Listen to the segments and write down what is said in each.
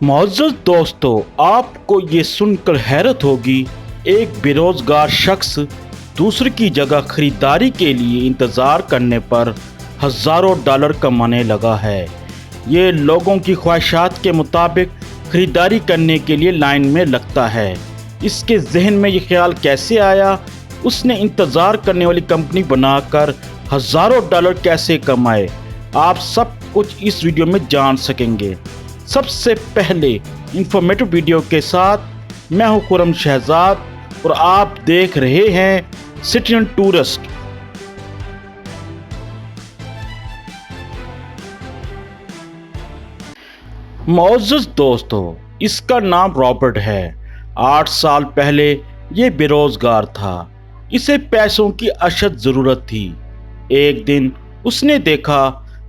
मुअज़्ज़ज़ दोस्तों, आपको ये सुनकर हैरत होगी, एक बेरोजगार शख्स दूसरे की जगह खरीदारी के लिए इंतज़ार करने पर हज़ारों डॉलर कमाने लगा है। ये लोगों की ख्वाहिशात के मुताबिक खरीदारी करने के लिए लाइन में लगता है। इसके जहन में ये ख्याल कैसे आया? उसने इंतज़ार करने वाली कंपनी बनाकर हज़ारों डॉलर कैसे कमाए? आप सब कुछ इस वीडियो में जान सकेंगे। सबसे पहले इंफॉर्मेटिव वीडियो के साथ मैं हूं खुर्रम शहजाद और आप देख रहे हैं सिटीजन टूरिस्ट। मुअज़्ज़ज़ दोस्तों, इसका नाम रॉबर्ट है। 8 साल पहले ये बेरोजगार था। इसे पैसों की अशद ज़रूरत थी। एक दिन उसने देखा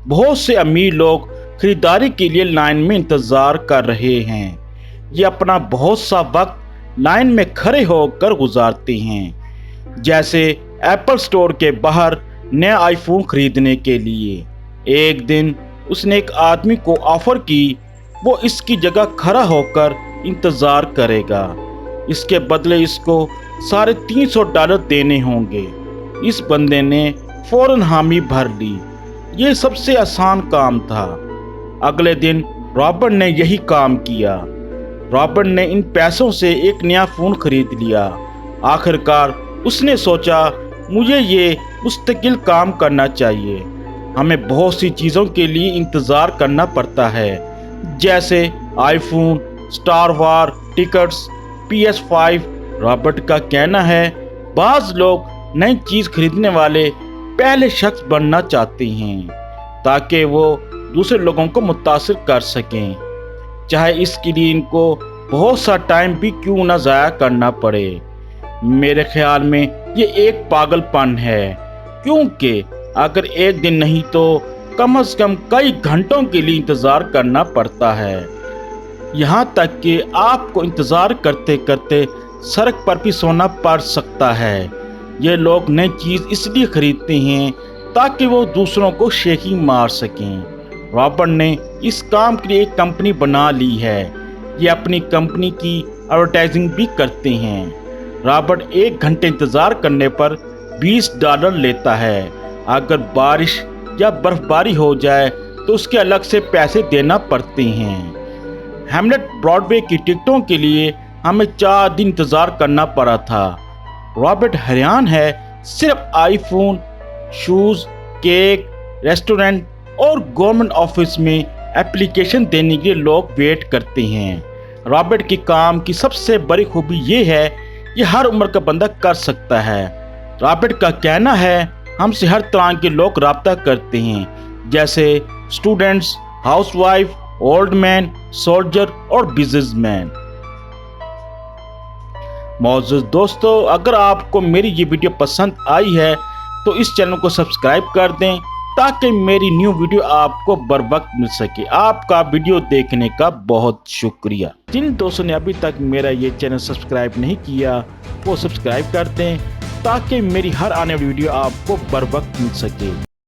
बहुत से अमीर लोग खरीदारी के लिए लाइन में इंतज़ार कर रहे हैं। ये अपना बहुत सा वक्त लाइन में खड़े होकर गुजारते हैं, जैसे एप्पल स्टोर के बाहर नया आईफोन खरीदने के लिए। एक दिन उसने एक आदमी को ऑफर की वो इसकी जगह खड़ा होकर इंतज़ार करेगा। इसके बदले इसको $350 देने होंगे। इस बंदे ने फौरन हामी भर ली। ये सबसे आसान काम था। अगले दिन रॉबर्ट ने यही काम किया। रॉबर्ट ने इन पैसों से एक नया फ़ोन खरीद लिया। आखिरकार उसने सोचा, मुझे ये मुस्तकिल काम करना चाहिए। हमें बहुत सी चीज़ों के लिए इंतज़ार करना पड़ता है, जैसे आईफोन, स्टार वार टिकट्स, PS5। रॉबर्ट का कहना है, बाज़ लोग नई चीज़ खरीदने वाले पहले शख्स बनना चाहते हैं ताकि वो दूसरे लोगों को मुतासिर कर सकें, चाहे इसके लिए इनको बहुत सा टाइम भी क्यों ना ज़ाया करना पड़े। मेरे ख्याल में ये एक पागलपन है, क्योंकि अगर एक दिन नहीं तो कम से कम कई घंटों के लिए इंतज़ार करना पड़ता है। यहाँ तक कि आपको इंतज़ार करते करते सड़क पर भी सोना पड़ सकता है। ये लोग नई चीज़ इसलिए खरीदते हैं ताकि वो दूसरों को शेखी मार सकें। रॉबर्ट ने इस काम के लिए एक कंपनी बना ली है। ये अपनी कंपनी की एडवर्टाइजिंग भी करते हैं। रॉबर्ट 1 घंटे इंतज़ार करने पर $20 लेता है। अगर बारिश या बर्फबारी हो जाए तो उसके अलग से पैसे देना पड़ते हैं। हैमलेट ब्रॉडवे की टिकटों के लिए हमें 4 दिन इंतज़ार करना पड़ा था। रॉबर्ट हैरान है, सिर्फ आईफोन, शूज़, केक, रेस्टोरेंट और गवर्नमेंट ऑफिस में एप्लीकेशन देने के लिए लोग वेट करते हैं। रॉबर्ट के काम की सबसे बड़ी खूबी ये है, ये हर उम्र का बंदा कर सकता है। रॉबर्ट का कहना है, हमसे हर तरह के लोग राब्ता करते हैं, जैसे students, housewife, old man, soldier और बिजनेसमैन। मुअज़्ज़ज़ दोस्तों, अगर आपको मेरी ये वीडियो पसंद आई है तो इस चैनल को सब्सक्राइब कर दें ताकि मेरी न्यू वीडियो आपको बर वक्त मिल सके। आपका वीडियो देखने का बहुत शुक्रिया। जिन दोस्तों ने अभी तक मेरा ये चैनल सब्सक्राइब नहीं किया वो सब्सक्राइब कर दें ताकि मेरी हर आने वाली वीडियो आपको बर वक्त मिल सके।